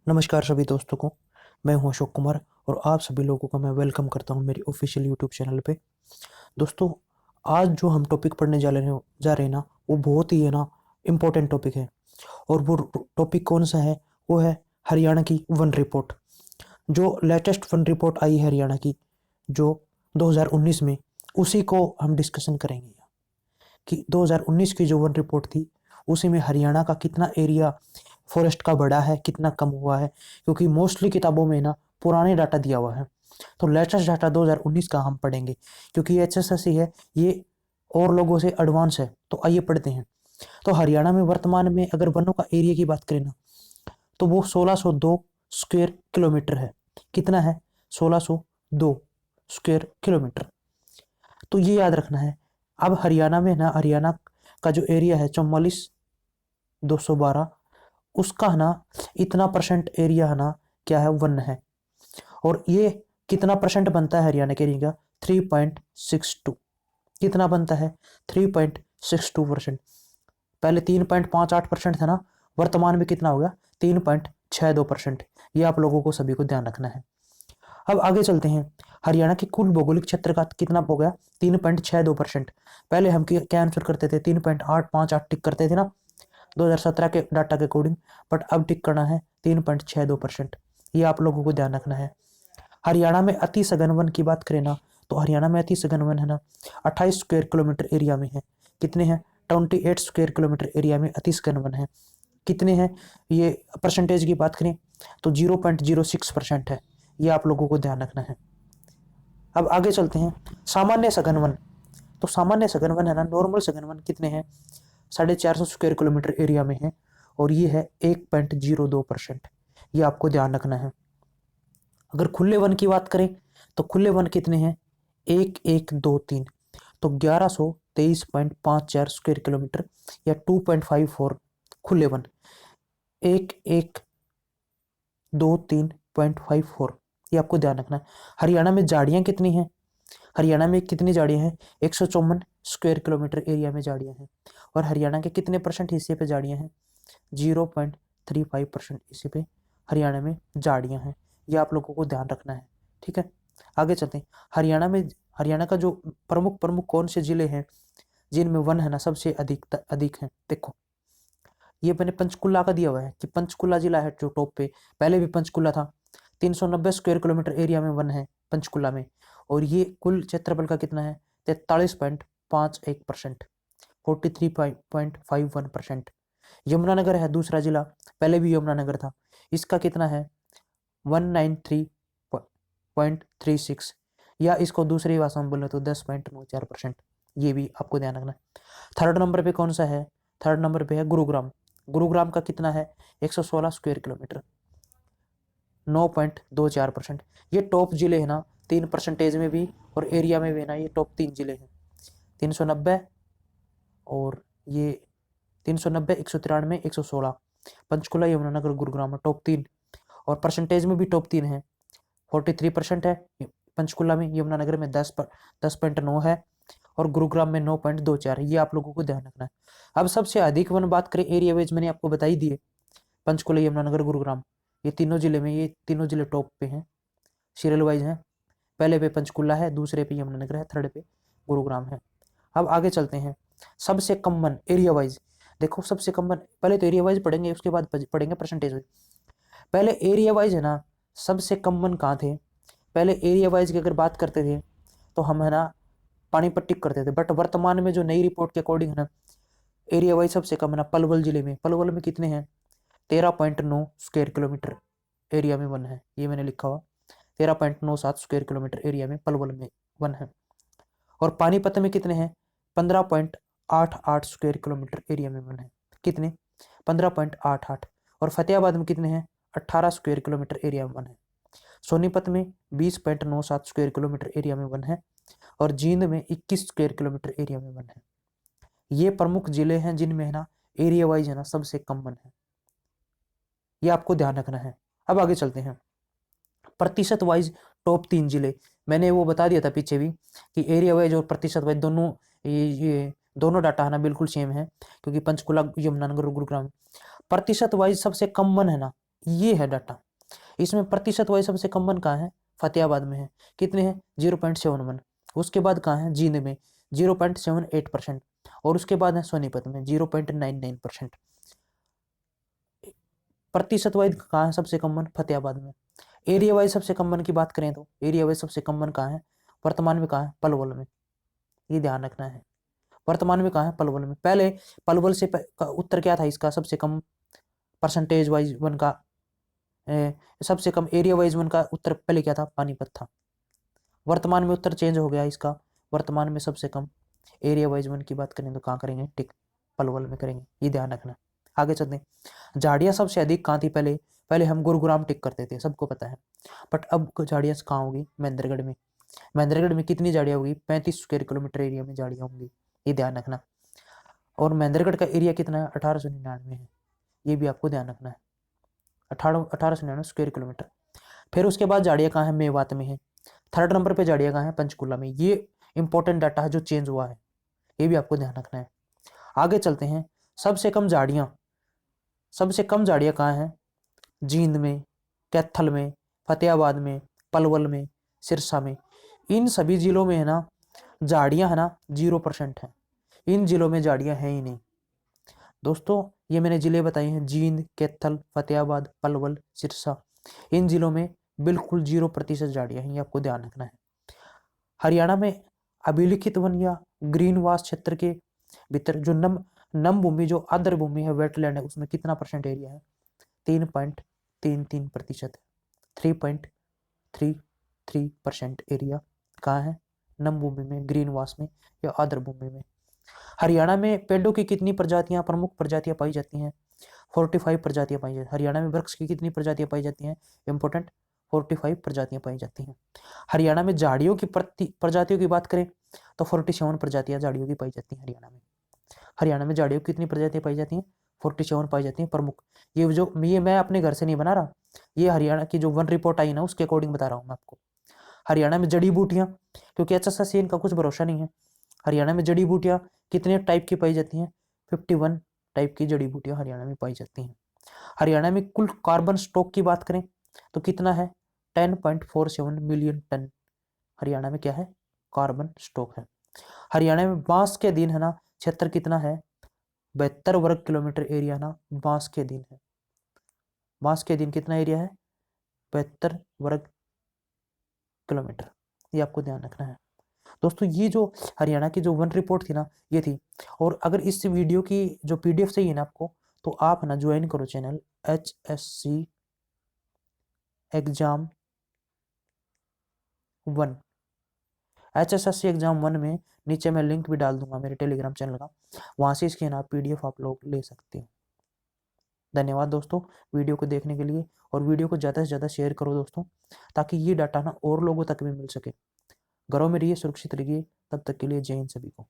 नमस्कार सभी दोस्तों को। मैं हूं अशोक कुमार और आप सभी लोगों का मैं वेलकम करता हूं मेरी ऑफिशियल यूट्यूब चैनल पे। दोस्तों, आज जो हम टॉपिक पढ़ने जा रहे हैं ना, वो बहुत ही है ना इम्पोर्टेंट टॉपिक है। और वो टॉपिक कौन सा है? वो है हरियाणा की वन रिपोर्ट। जो लेटेस्ट वन रिपोर्ट आई है हरियाणा की, जो 2019 में, उसी को हम डिस्कशन करेंगे कि 2019 की जो वन रिपोर्ट थी, उसी में हरियाणा का कितना एरिया फॉरेस्ट का बढ़ा है, कितना कम हुआ है। क्योंकि मोस्टली किताबों में ना पुराने डाटा दिया हुआ है, तो लेटेस्ट डाटा 2019 का हम पढ़ेंगे। क्योंकि ये एचएसएससी है, ये और लोगों से एडवांस है। तो आइए पढ़ते हैं। तो हरियाणा में वर्तमान में अगर वनों का एरिया की बात करें ना, तो वो 1602 स्क्वायर किलोमीटर है। कितना है? 1602 स्क्वायर किलोमीटर। तो ये याद रखना है। अब हरियाणा में ना, हरियाणा का जो एरिया है 44,212, उसका है ना इतना परसेंट एरिया है ना, क्या है, वन है। और ये कितना परसेंट बनता है हरियाणा के एरिया का? 3.62। कितना बनता है? 3.62%। पहले 3.58% था ना, वर्तमान में कितना हो गया? 3.62%। ये आप लोगों को सभी को ध्यान रखना है। अब आगे चलते हैं। हरियाणा के कुल भौगोलिक क्षेत्र का कितना हो गया? 3.62%। पहले हम क्या आंसर करते थे? 3.858 टिक करते थे ना, 2017 के डाटा के अकॉर्डिंग। बट अब टिक करना है 3.62%। ये आप लोगों को ध्यान रखना है। हरियाणा में अति सघन वन की बात करें ना, तो हरियाणा में अति सघन वन है ना 28 स्क्वायर किलोमीटर एरिया में है। कितने हैं? 28 स्क्वायर किलोमीटर एरिया में अति सघन वन है। कितने हैं? ये परसेंटेज की बात करें तो 0.06% है। ये आप लोगों को ध्यान रखना है। अब आगे चलते हैं। सामान्य सघन वन। तो सामान्य सघन वन है ना, नॉर्मल सघन वन कितने हैं? 450 स्क्वायर किलोमीटर एरिया में है। और ये है 1.02%। ये आपको ध्यान रखना है। अगर खुले वन की बात करें तो खुले वन कितने हैं? 1123। तो 1123.54 स्क्वायर किलोमीटर या 2.54 खुले वन। 1123.54, ये आपको ध्यान रखना है। हरियाणा में झाड़ियां कितनी हैं? हरियाणा में कितनी झाड़ियां हैं? 154 स्क्वायर किलोमीटर एरिया में झाड़ियां हैं। और हरियाणा के कितने परसेंट हिस्से पे झाड़ियां हैं? 0.35% हिस्से पे हरियाणा में झाड़ियां हैं। ये आप लोगों को ध्यान रखना है। ठीक है, आगे चलते हैं। हरियाणा का जो प्रमुख प्रमुख कौन से जिले हैं जिनमें वन है ना सबसे अधिक अधिक है? देखो, ये मैंने पंचकुला का दिया हुआ है कि पंचकुला जिला है जो टॉप पे। पहले भी पंचकुला था। 390 स्क्वायर किलोमीटर एरिया में वन है पंचकुला में। और ये कुल क्षेत्रफल का कितना है? 43.51%, 43.51%। यमुनानगर है दूसरा जिला। पहले भी यमुनानगर था। इसका कितना है? 193.36, या इसको दूसरी भाषा में बोले तो 10.94%। ये भी आपको ध्यान रखना है। थर्ड नंबर पे कौन सा है? थर्ड नंबर पे है गुरुग्राम। गुरुग्राम का कितना है? 116 स्क्वायर किलोमीटर, 9.24%। ये टॉप जिले हैं ना, 3% में भी और एरिया में भी ना, ये टॉप 3 जिले हैं। 390 और ये 390, 193, 116। पंचकुला, यमुनानगर, गुरुग्राम टॉप 3। और परसेंटेज में भी टॉप 3 है। 43% है पंचकुला में, यमुनानगर में 10.9 है और गुरुग्राम में 9.24 है। ये आप लोगों को ध्यान रखना है। अब सबसे अधिक वन बात करें एरिया वाइज, मैंने आपको बताई दी है। पंचकुला, यमुनानगर, गुरुग्राम, ये तीनों जिले में, ये तीनों जिले टॉप पे हैं, सीरियल वाइज हैं। पहले पे पंचकुला है, दूसरे पे यमुनानगर है, थर्ड पे गुरुग्राम है। अब आगे चलते हैं। सबसे कम वन एरिया वाइज। देखो, सबसे कम वन, पहले तो एरिया वाइज पढ़ेंगे, उसके बाद पढ़ेंगे परसेंटेज वाइज। पहले एरिया वाइज है ना, सबसे कम वन कहाँ थे? पहले एरिया वाइज की अगर बात करते थे तो हम है ना पानीपत टिक करते थे। बट वर्तमान में जो नई रिपोर्ट के अकॉर्डिंग है ना, एरिया वाइज सबसे कम है ना पलवल जिले में। पलवल में कितने हैं? 13.9 स्क्वायर किलोमीटर एरिया में वन है। ये मैंने लिखा हुआ, 13.97 स्क्वायर किलोमीटर एरिया में पलवल में वन है। और पानीपत में कितने हैं? 15.88 स्क्वायर किलोमीटर एरिया में वन है। कितने? 15.88। और फतेहाबाद में कितने हैं? 18 स्क्वायर किलोमीटर एरिया में वन है। सोनीपत में 20.97 स्क्वायर किलोमीटर एरिया में वन है। और जींद में 21 स्क्वायर किलोमीटर एरिया में वन है। ये प्रमुख जिले हैं जिनमें है ना एरिया वाइज है ना सबसे कम वन है। ये आपको ध्यान रखना है। अब आगे चलते हैं। प्रतिशत वाइज टॉप 3 जिले, मैंने वो बता दिया था पीछे भी कि एरिया वाइज और प्रतिशत वाइज दोनों, ये दोनों डाटा है ना बिल्कुल सेम है, क्योंकि पंचकुला, यमुनानगर और गुरुग्राम। प्रतिशत वाइज सबसे कम वन है ना, ये है डाटा। इसमें प्रतिशत वाइज सबसे कम वन कहाँ है, फतेहाबाद में है, कितने हैं 0.71। उसके बाद कहाँ है जींद में 0.78%, और उसके बाद है सोनीपत में 0.99%। प्रतिशत वाइज कहाँ है सबसे कम वन, फतेहाबाद में। एरिया वाइज सबसे कम वन की बात करें तो एरिया वाइज सबसे कम वन कहाँ है, वर्तमान में कहाँ है, पलवल में। ये ध्यान रखना है, वर्तमान में कहाँ है, पलवल में। पहले पलवल से का उत्तर क्या था इसका, सबसे कम परसेंटेज वाइज वन का, सबसे कम एरिया वाइज वन का उत्तर पहले क्या था, पानीपत था। वर्तमान में उत्तर चेंज हो गया इसका, वर्तमान में सबसे कम एरिया वाइज वन की बात करें तो कहाँ करेंगे, टिक पलवल में करेंगे। ये ध्यान रखना। आगे चलते हैं, झाड़ियाँ सबसे अधिक कहाँ थी पहले, पहले हम गुरुग्राम टिक करते थे, सबको पता है। बट अब झाड़ियाँ कहाँ होगी, महेंद्रगढ़ में। महेंद्रगढ़ में कितनी झाड़ियाँ होगी, 35 स्क्वायर किलोमीटर एरिया में झाड़ियाँ होंगी, ये ध्यान रखना। और महेंद्रगढ़ का एरिया कितना है, 1899 है, ये भी आपको ध्यान रखना है, 1899 स्क्वायर किलोमीटर। फिर उसके बाद झाड़ियाँ कहाँ है, मेवात में है। थर्ड नंबर पे झाड़ियाँ कहाँ है, पंचकुला में। ये इंपॉर्टेंट डाटा है जो चेंज हुआ है, ये भी आपको ध्यान रखना है। आगे चलते हैं, सबसे कम झाड़ियाँ कहाँ हैं, जींद में, कैथल में, फतेहाबाद में, पलवल में, सिरसा में। इन सभी जिलों में है ना झाड़ियाँ है ना 0% है, इन जिलों में झाड़ियाँ हैं ही नहीं। दोस्तों ये मैंने जिले बताए हैं, जींद, कैथल, फतेहाबाद, पलवल, सिरसा। इन जिलों में बिल्कुल 0% झाड़ियाँ हैं, ये आपको ध्यान रखना है। हरियाणा में अभिलिखित वन या ग्रीनवास क्षेत्र के भीतर जो नम भूमि, जो आर्द्र भूमि है, वेटलैंड है, उसमें कितना परसेंट एरिया है, 3.33%। 3.33% एरिया कहाँ है, नम भूमि में, ग्रीनवास में या आर्द्र भूमि में। हरियाणा में पेड़ों की कितनी प्रजातियां, प्रमुख प्रजातियां पाई जाती हैं, 45 प्रजातियां पाई जाती हैं। हरियाणा में वृक्ष की कितनी प्रजातियां पाई जाती हैं, इंपॉर्टेंट, 45 प्रजातियां पाई जाती हैं। हरियाणा में झाड़ियों की प्रजातियों की बात करें तो 47 प्रजातियां झाड़ियों की पाई जाती हैं हरियाणा में। हरियाणा में झाड़ियों की कितनी प्रजातियां पाई जाती हैं, 47 पाई जाती हैं प्रमुख। ये मैं अपने घर से नहीं बना रहा, ये हरियाणा की जो वन रिपोर्ट आई ना उसके अकॉर्डिंग बता रहा हूँ मैं आपको। हरियाणा में जड़ी बूटियां, क्योंकि HSSC इनका कुछ भरोसा नहीं है। हरियाणा में जड़ी बूटियां कितने टाइप की पाई जाती हैं, 51 टाइप की जड़ी बूटियां हरियाणा में पाई जाती हैं। हरियाणा में कुल कार्बन स्टॉक की बात करें तो कितना है, 10.47 मिलियन टन हरियाणा में क्या है, कार्बन स्टॉक है। हरियाणा में बांस के दिन है ना क्षेत्र कितना है, 72 वर्ग किलोमीटर एरिया ना बांस के दिन है। बांस के दिन कितना एरिया है, 72 वर्ग किलोमीटर, ये आपको ध्यान रखना है। दोस्तों ये जो हरियाणा की जो वन रिपोर्ट थी ना ये थी। और अगर इस वीडियो की जो PDF चाहिए ना आपको, तो आप ना ज्वाइन करो channel HSC exam 1। HSSC exam 1 में नीचे मैं लिंक भी डाल दूंगा मेरे टेलीग्राम चैनल का, वहां से इसके ना PDF आप लोग ले सकते हो। धन्यवाद दोस्तों वीडियो को देखने के लिए, और वीडियो को ज़्यादा से ज़्यादा शेयर करो दोस्तों, ताकि ये डाटा ना और लोगों तक भी मिल सके। घरों में रहिए, सुरक्षित रहिए, तब तक के लिए जय हिंद सभी को।